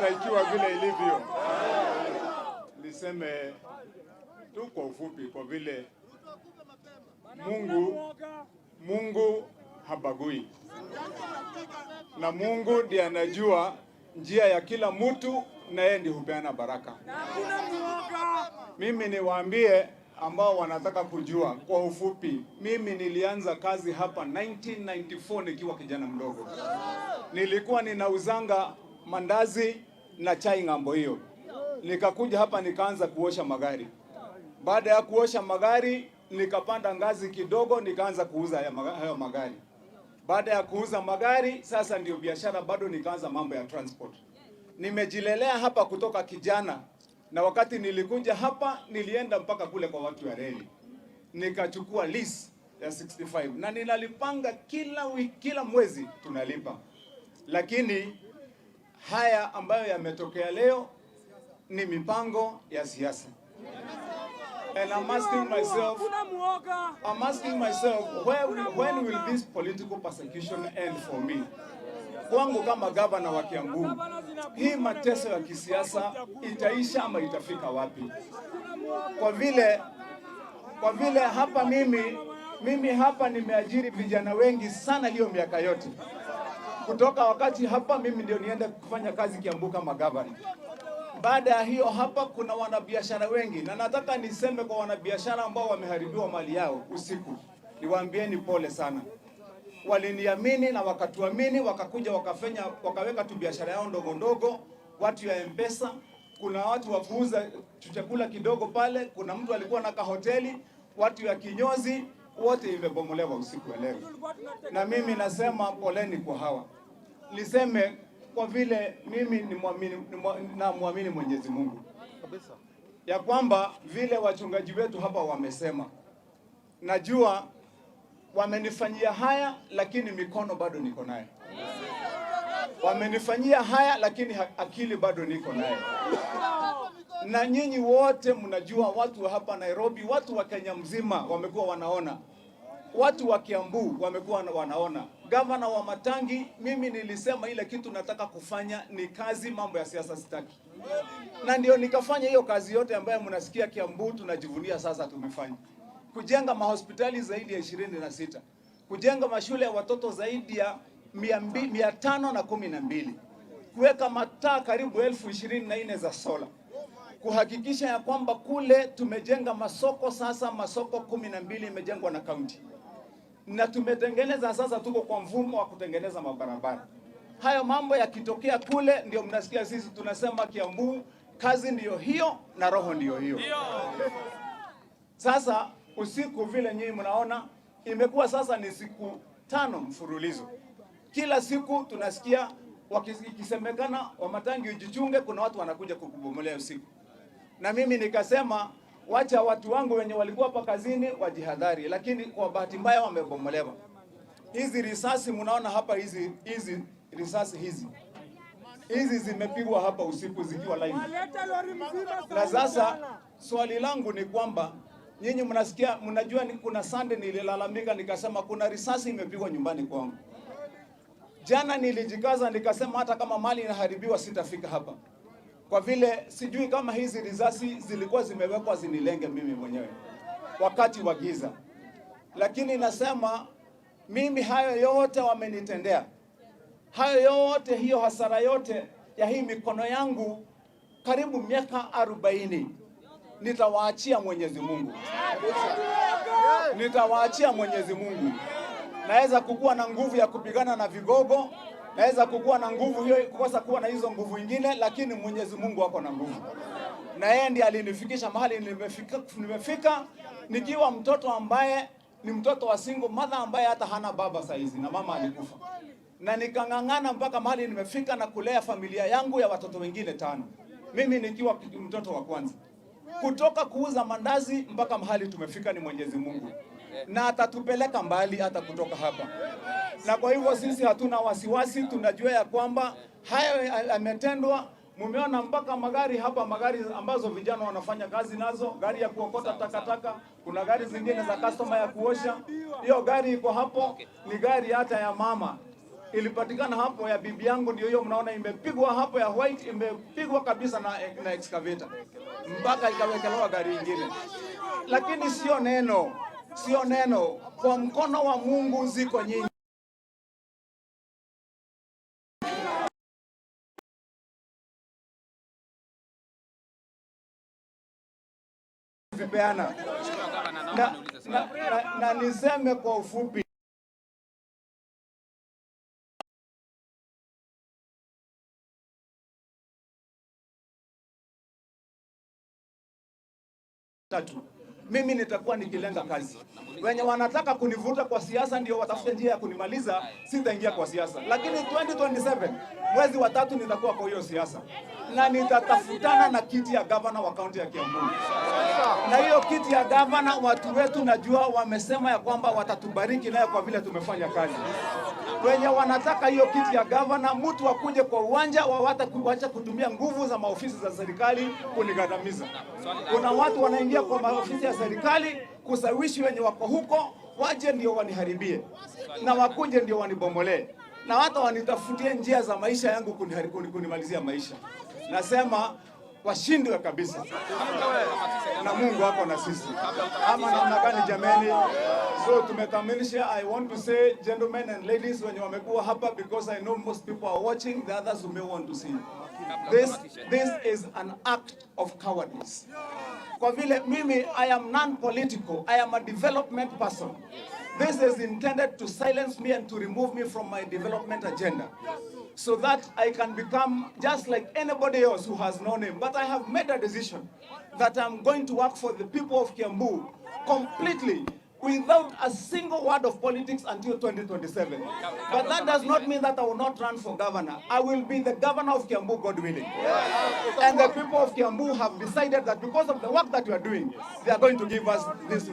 biashara ikiwa vile ilivyo. Niseme tu kwa ufupi, kwa vile Mungu habagui, na Mungu ndiye anajua njia ya kila mtu, na yeye ndiye hupeana baraka. Mimi niwaambie ambao wanataka kujua kwa ufupi, mimi nilianza kazi hapa 1994 nikiwa kijana mdogo. Nilikuwa ninauzanga mandazi na chai ng'ambo hiyo. Nikakuja hapa nikaanza kuosha magari. Baada ya kuosha magari nikapanda ngazi kidogo nikaanza kuuza hayo magari. Baada ya kuuza magari sasa ndio biashara bado nikaanza mambo ya transport. Nimejilelea hapa kutoka kijana, na wakati nilikuja hapa nilienda mpaka kule kwa watu wa reli. Nikachukua lease ya 65 na ninalipanga kila mwezi tunalipa. Lakini haya ambayo yametokea leo ni mipango ya siasa. And I'm asking myself, when will this political persecution end for me? Kwangu kama gavana wa Kiambu, hii mateso ya kisiasa itaisha ama itafika wapi? Kwa vile hapa mimi hapa nimeajiri vijana wengi sana hiyo miaka yote. Kutoka wakati hapa mimi ndio niende kufanya kazi Kiambu kama gavana. Baada ya hiyo hapa kuna wanabiashara wengi, na nataka niseme kwa wanabiashara ambao wameharibiwa mali yao usiku, niwaambieni pole sana. Waliniamini na wakatuamini, wakakuja wakaweka tu biashara yao ndogo ndogo, watu ya M-Pesa, kuna watu wa kuuza chakula kidogo pale, kuna mtu alikuwa na kahoteli, watu ya kinyozi, wote imebomolewa usiku wa leo. Na mimi nasema poleni kwa hawa. Niseme kwa vile mimi namwamini Mwenyezi Mungu ya kwamba vile wachungaji wetu hapa wamesema, najua wamenifanyia haya lakini mikono bado niko naye. Wamenifanyia haya lakini akili bado niko naye. Na nyinyi wote mnajua, watu wa hapa Nairobi, watu wa Kenya mzima wamekuwa wanaona, watu wa Kiambu wamekuwa wanaona. Gavana wa Matangi, mimi nilisema ile kitu nataka kufanya ni kazi, mambo ya siasa sitaki. Na ndio nikafanya hiyo kazi yote ambayo mnasikia Kiambu tunajivunia sasa tumefanya. Kujenga mahospitali zaidi ya 26, kujenga mashule ya watoto zaidi ya 512, kuweka mataa karibu 1024 za sola, kuhakikisha ya kwamba kule tumejenga masoko, sasa masoko 12 imejengwa na kaunti, na tumetengeneza sasa, tuko kwa mfumo wa kutengeneza mabarabara. Hayo mambo yakitokea kule ndio mnasikia sisi tunasema Kiambu kazi ndiyo hiyo na roho ndiyo hiyo. Sasa usiku vile nyinyi mnaona imekuwa sasa ni siku 5 mfululizo. Kila siku tunasikia wakisemekana Wamatangi ujichunge, kuna watu wanakuja kukubomolea usiku. Na mimi nikasema wacha watu wangu wenye walikuwa hapa kazini wajihadhari, lakini kwa bahati mbaya wamebomolewa. Hizi risasi mnaona hapa, hizi risasi hizi zimepigwa hapa usiku zikiwa line. Na sasa swali langu ni kwamba nyinyi mnasikia, mnajua ni kuna Sunday nililalamika nikasema kuna risasi imepigwa nyumbani kwangu. Jana nilijikaza nikasema hata kama mali inaharibiwa sitafika hapa, kwa vile sijui kama hizi risasi zilikuwa zimewekwa zinilenge mimi mwenyewe wakati wa giza. Lakini nasema mimi hayo yote wamenitendea, hayo yote, hiyo hasara yote ya hii mikono yangu karibu miaka 40 nitawaachia Mwenyezi Mungu. Nitawaachia Mwenyezi Mungu. Naweza kukuwa na nguvu ya kupigana na vigogo, naweza kukuwa na nguvu hiyo, kukosa kuwa na hizo nguvu nyingine, lakini Mwenyezi Mungu wako na nguvu. Na yeye ndiye alinifikisha mahali nimefika nikiwa mtoto ambaye ni mtoto wa single mother ambaye hata hana baba saizi na mama alikufa. Na nikang'ang'ana mpaka mahali nimefika na kulea familia yangu ya watoto wengine 5. Mimi nikiwa mtoto wa kwanza. Kutoka kuuza mandazi mpaka mahali tumefika ni Mwenyezi Mungu. Na atatupeleka mbali hata kutoka hapa. Na kwa hivyo sisi hatuna wasiwasi, tunajua ya kwamba hayo yametendwa. Mumeona mpaka magari hapa, magari ambazo vijana wanafanya kazi nazo, gari ya kuokota takataka, kuna gari zingine za customer ya kuosha. Hiyo gari iko hapo ni gari hata ya mama. ilipatikana hapo ya bibi yangu, ndio hiyo mnaona imepigwa hapo ya white, imepigwa kabisa na excavator mpaka ikawekelewa gari nyingine. Lakini sio neno, kwa mkono wa Mungu ziko nyingi. Vipeana na niseme kwa ufupi, mimi nitakuwa nikilenga kazi. Wenye wanataka kunivuta kwa siasa ndio watafute njia ya kunimaliza, sitaingia kwa siasa. Lakini 2027 mwezi wa 3 nitakuwa kwa hiyo siasa, na nitatafutana na kiti ya gavana wa kaunti ya Kiambu. Na hiyo kiti ya gavana, watu wetu najua wamesema ya kwamba watatubariki nayo kwa vile tumefanya kazi. Wenye wanataka hiyo kiti ya gavana, mtu akuje kwa uwanja, waacha kutumia nguvu za maofisi za serikali kunigandamiza. Kuna watu wanaingia kwa maofisi ya serikali kusawishi wenye wako huko waje ndio waniharibie, na wakuje ndio wanibomolee, na hata wanitafutie njia za maisha yangu kunimalizia maisha. Nasema washindwe kabisa, na Mungu wako na sisi. Ama namna gani jameni? So tumekamilisha. I want to say gentlemen and ladies, when wamekuwa hapa, because I know most people are watching, the others who may want to see. This is an act of cowardice. Kwa vile mimi, I am non-political, I am a development person. This is intended to silence me and to remove me from my development agenda, so that I can become just like anybody else who has no name. But I have made a decision that I'm going to work for the people of Kiambu completely, without a single word of politics until 2027. But that does not mean that I will not run for governor. I will be the governor of Kiambu, God willing. And the people of Kiambu have decided that because of the work that we are doing, they are going to give us this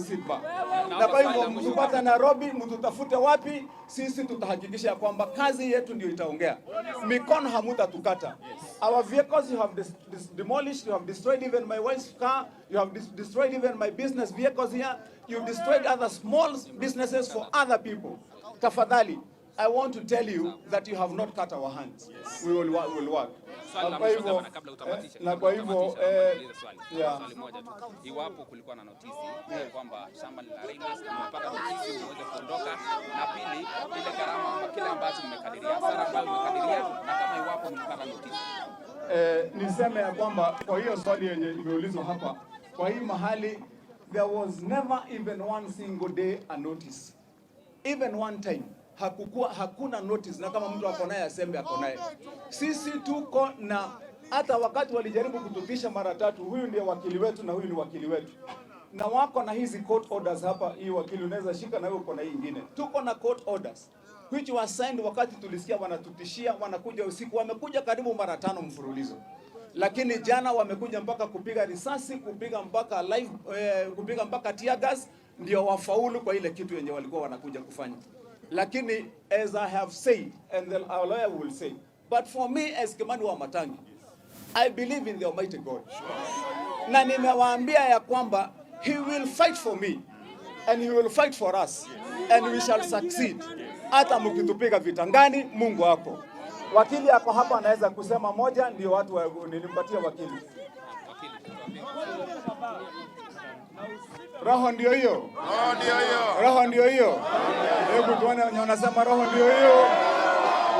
seat back. Na kwa hivyo mtupata Nairobi, mtutafute wapi, sisi tutahakikisha kwamba kazi yetu ndio itaongea. Mikono hamutatukata. Our vehicles you have demolished, you have destroyed even my wife's car, you have destroyed even my business vehicles here. You destroyed other small businesses for other people. Tafadhali, I want to tell you that you have not cut our hands. Yes. We will work. Na kwa hivyo swali moja tu. Iwapo kulikuwa na notisi kwamba shamba la Railways limepata notisi uweze kuondoka, na pili ile gharama kile ambacho mmekadiria, hasara ambayo mmekadiria, na kama iwapo mlipata notisi. Niseme ya kwamba kwa hiyo swali yenye imeulizwa hapa, kwa hii mahali there was never even one single day a notice. Even one time. Hakuna notice, na kama mtu akonaye asembe akonaye. Sisi tuko na, hata wakati walijaribu kutupisha mara 3, huyu ndiye wakili wetu na huyu ni wakili wetu. Na wako na hizi court orders hapa, hii wakili unaweza shika na wewe uko na hii nyingine. Tuko na court orders which was signed wakati tulisikia wanatutishia, wanakuja usiku, wamekuja karibu mara 5 mfululizo. Lakini jana wamekuja mpaka kupiga risasi, kupiga mpaka live, kupiga mpaka tear gas, ndio wafaulu kwa ile kitu yenye walikuwa wanakuja kufanya. Lakini as I have said, and our lawyer will say, but for me as Kimani Wamatangi, I believe in the Almighty God. Na nimewaambia ya kwamba he will fight for me and he will fight for us and we shall succeed. Hata mkitupiga vita ngani, Mungu hapo. Wakili yako hapa anaweza kusema moja, ndio watu nilimpatia wakili. Roho ndio hiyo. Roho ndio hiyo. Hebu tuone wanasema roho ndio hiyo.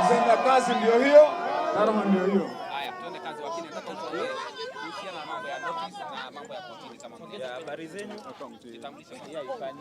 Uzenda kazi ndio hiyo. Na roho ndio hiyo. Haya, tuende kazi wakili, nataka tuone kuhusiana na mambo ya notice na mambo ya kotini kama vile. Habari zenu. Kitambulisho ya ifani.